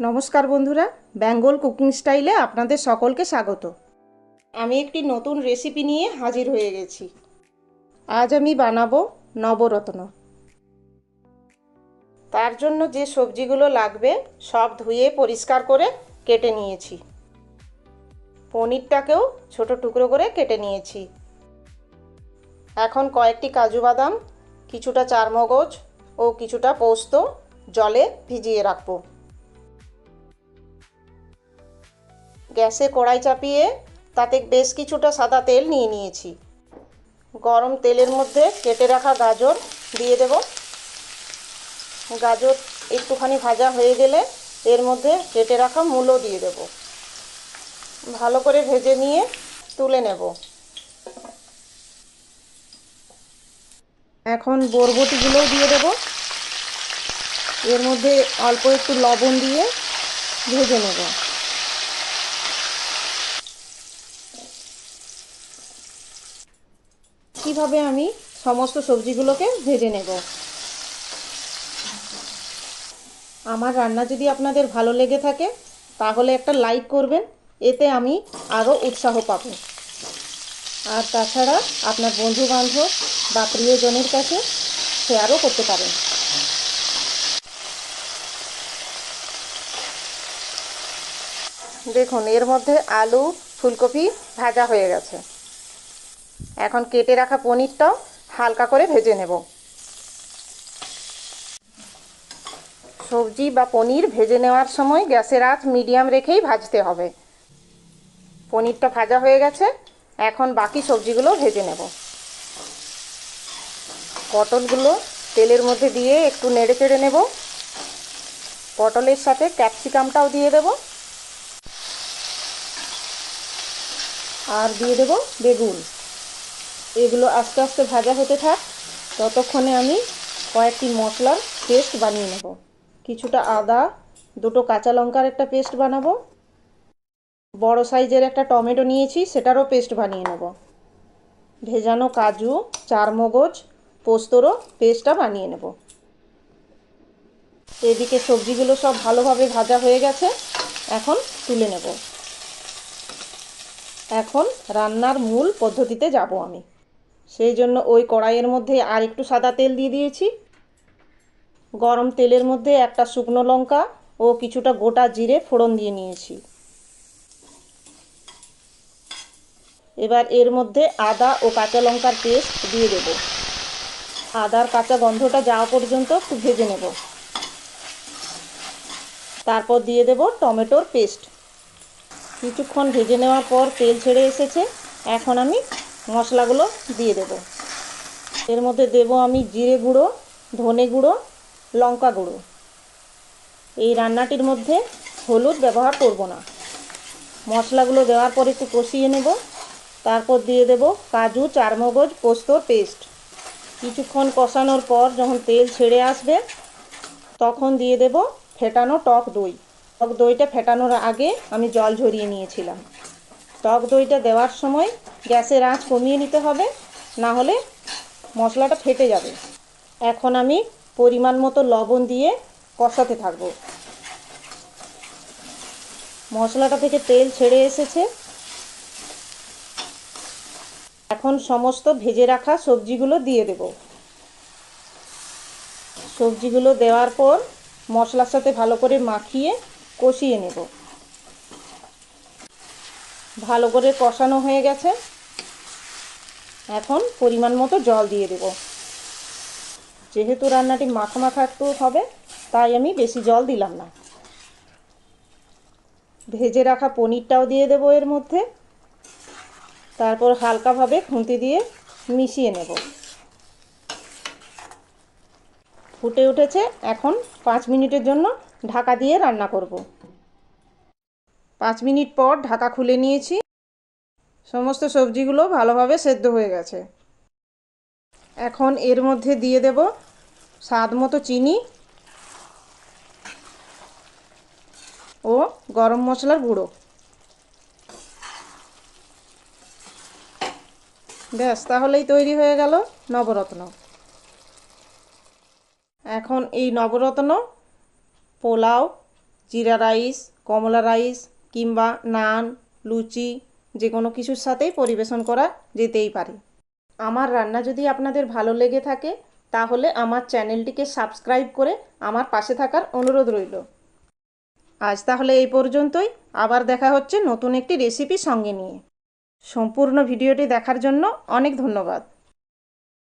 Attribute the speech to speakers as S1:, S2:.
S1: নমস্কার বন্ধুরা, বেঙ্গল কুকিং স্টাইলে আপনাদের সকলকে স্বাগত। আমি একটি নতুন রেসিপি নিয়ে হাজির হয়ে গেছি। আজ আমি বানাবো নবরত্ন। তার জন্য যে সবজিগুলো লাগবে সব ধুয়ে পরিষ্কার করে কেটে নিয়েছি। পনিরটাকেও ছোট টুকরো করে কেটে নিয়েছি। এখন কয়েকটি কাজু বাদাম, কিছুটা চারমগজ ও কিছুটা পোস্ত জলে ভিজিয়ে রাখবো। গ্যাসে কড়াই চাপিয়ে তাতে বেশ কিছুটা সাদা তেল নিয়ে নিয়েছি। গরম তেলের মধ্যে কেটে রাখা গাজর দিয়ে দেব। গাজর একটুখানি ভাজা হয়ে গেলে এর মধ্যে কেটে রাখা মূলো দিয়ে দেব। ভালো করে ভেজে নিয়ে তুলে নেব। এখন বরবটিগুলোও দিয়ে দেব। এর মধ্যে অল্প একটু লবণ দিয়ে ভেজে নেব। কিভাবে আমি সমস্ত সবজিগুলোকে ভেজে নেব। আমার রান্না যদি আপনাদের ভালো লেগে থাকে তাহলে একটা লাইক করবেন, এতে আমি আরও উৎসাহ পাব। আর তাছাড়া আপনার বন্ধু বান্ধব বা প্রিয়জনের কাছে শেয়ারও করতে পারেন। দেখুন, এর মধ্যে আলু ফুলকপি ভাজা হয়ে গেছে। এখন কেটে রাখা পনিরটাও হালকা করে ভেজে নেব। সবজি বা পনির ভেজে নেওয়ার সময় গ্যাসের আঁচ মিডিয়াম রেখেই ভাজতে হবে। পনিরটা ভাজা হয়ে গেছে, এখন বাকি সবজিগুলো ভেজে নেব। পটলগুলো তেলের মধ্যে দিয়ে একটু নেড়ে চেড়ে নেব। পটলের সাথে ক্যাপসিকামটাও দিয়ে দেব, আর দিয়ে দেব বেগুন। এগুলো আস্তে আস্তে ভাজা হতে থাক। ততক্ষণে আমি কয়েকটি মশলার পেস্ট বানিয়ে নেব। কিছুটা আদা, দুটো কাঁচা লঙ্কার একটা পেস্ট বানাবো। বড় সাইজের একটা টমেটো নিয়েছি, সেটারও পেস্ট বানিয়ে নেব। ভেজানো কাজু, চারমগজ, পোস্তরও পেস্টটা বানিয়ে নেব। এদিকে সবজিগুলো সব ভালোভাবে ভাজা হয়ে গেছে, এখন তুলে নেব। এখন রান্নার মূল পদ্ধতিতে যাব আমি। সেই জন্য ওই কড়াইয়ের মধ্যে আর একটু সাদা তেল দিয়ে দিয়েছি। গরম তেলের মধ্যে একটা শুকনো লঙ্কা ও কিছুটা গোটা জিরে ফোড়ন দিয়ে নিয়েছি। এবার এর মধ্যে আদা ও কাঁচা লঙ্কার পেস্ট দিয়ে দেব। আদার কাঁচা গন্ধটা যাওয়া পর্যন্ত একটু ভেজে নেব। তারপর দিয়ে দেব টমেটোর পেস্ট। কিছুক্ষণ ভেজে নেওয়ার পর তেল ছেড়ে এসেছে। এখন আমি মশলাগুলো দিয়ে দেব। এর মধ্যে দেব আমি জিরে গুঁড়ো, ধনে গুঁড়ো, লঙ্কা গুঁড়ো। এই রান্নাটির মধ্যে হলুদ ব্যবহার করব না। মশলাগুলো দেওয়ার পর একটু কষিয়ে নেব। তারপর দিয়ে দেব কাজু, চারমগজ, পোস্তর পেস্ট। কিছুক্ষণ কষানোর পর যখন তেল ছেড়ে আসবে তখন দিয়ে দেব ফেটানো টক দই। টক দইটা ফেটানোর আগে আমি জল ঝরিয়ে নিয়েছিলাম। টক দইটা দেওয়ার সময় গ্যাসের আঁচ কমিয়ে নিতে হবে, না হলে মশলাটা ফেটে যাবে। এখন আমি পরিমাণ মতো লবণ দিয়ে কষাতে থাকবো। মশলাটা থেকে তেল ছেড়ে এসেছে। এখন সমস্ত ভেজে রাখা সবজিগুলো দিয়ে দেব। সবজিগুলো দেওয়ার পর মশলার সাথে ভালো করে মাখিয়ে কষিয়ে নেব। ভালো করে কষানো হয়ে গেছে। এখন পরিমাণ মতো জল দিয়ে দেব। যেহেতু রান্নাটি মাখা মাখা একটু হবে, তাই আমি বেশি জল দিলাম না। ভেজে রাখা পনিরটাও দিয়ে দেব এর মধ্যে। তারপর হালকাভাবে খুন্তি দিয়ে মিশিয়ে নেব। ফুটে উঠেছে, এখন 5 মিনিটের জন্য ঢাকা দিয়ে রান্না করব। 5 মিনিট পর ঢাকা খুলে নিয়েছি। সমস্ত সবজিগুলো ভালোভাবে সেদ্ধ হয়ে গেছে। এখন এর মধ্যে দিয়ে দেব স্বাদ মতো চিনি ও গরম মশলার গুঁড়ো। ব্যাস, তাহলেই তৈরি হয়ে গেল নবরত্ন। এখন এই নবরত্ন পোলাও, জিরা রাইস, কমলা রাইস কিংবা নান, লুচি যে কোনো কিছুর সাথেই পরিবেশন করা যেতেই পারে। আমার রান্না যদি আপনাদের ভালো লেগে থাকে তাহলে আমার চ্যানেলটিকে সাবস্ক্রাইব করে আমার পাশে থাকার অনুরোধ রইল। আজ তাহলে এই পর্যন্তই। আবার দেখা হচ্ছে নতুন একটি রেসিপি সঙ্গে নিয়ে। সম্পূর্ণ ভিডিওটি দেখার জন্য অনেক ধন্যবাদ।